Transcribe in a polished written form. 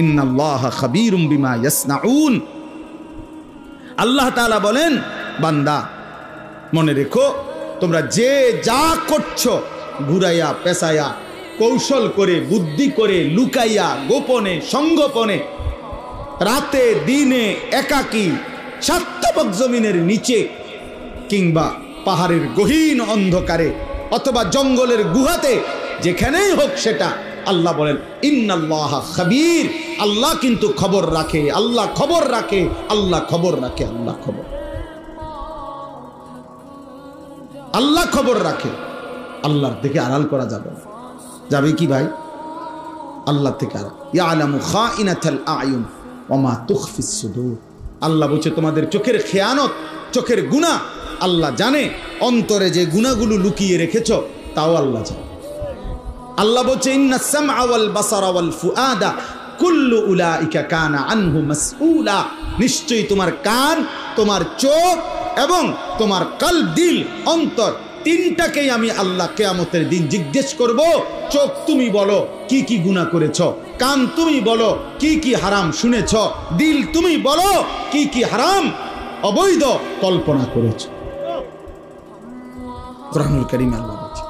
ইন্নাল্লাহা খাবীরুম বিমা ইয়াসনাউন। আল্লাহ তাআলা বলেন, বান্দা মনে রেখো, তোমরা যে যা করছো, ঘুরাইয়া পেঁচাইয়া, কৌশল করে, বুদ্ধি করে, লুকাইয়া, গোপনে, সংগোপনে, রাতে দিনে, একাকী, সাতটাপক জমিনের নিচে, কিংবা পাহাড়ের গহীন অন্ধকারে, অথবা জঙ্গলের গুহাতে, যেখানেই হোক সেটা, আল্লাহ বলেন ইন্নাল্লাহা খাবীর, আল্লাহ কিন্তু খবর রাখে, আল্লাহ খবর রাখে, আল্লাহ খবর রাখে, আল্লাহ খবর, আল্লাহ খবর রাখে। আল্লাহর থেকে আড়াল করা যাবে না। যাবে কি ভাই? আল্লাহ থেকে আড়াল। ইয়ালামু খাইনাতাল আয়ুন ওয়া মা তুখফিস সুদূর। আল্লাহ বলছে তোমাদের চোখের খেয়ানত, চোখের গুনাহ আল্লাহ জানে, অন্তরে যে গুনাহগুলো লুকিয়ে রেখেছো তাও আল্লাহ জানে। আল্লাহ বলছে ইন্নাস সামআ ওয়াল বাসারা ওয়াল ফুআদা কুল্লু উলাইকা কানা আনহু মাসউলা। নিশ্চয়ই তোমার কান, তোমার চোখ এবং তোমার কলব, দিল, অন্তর, তিনটাকেই আমি আল্লাহ কিয়ামতের দিন জিজ্ঞেস করব। চোখ তুমি বলো কি কি গুনাহ করেছো, কান তুমি বলো কি কি হারাম শুনেছো, দিল তুমি বলো কি কি হারাম অবৈধ কল্পনা করেছো। কোরআনুল কারীমে আল্লাহ বলছে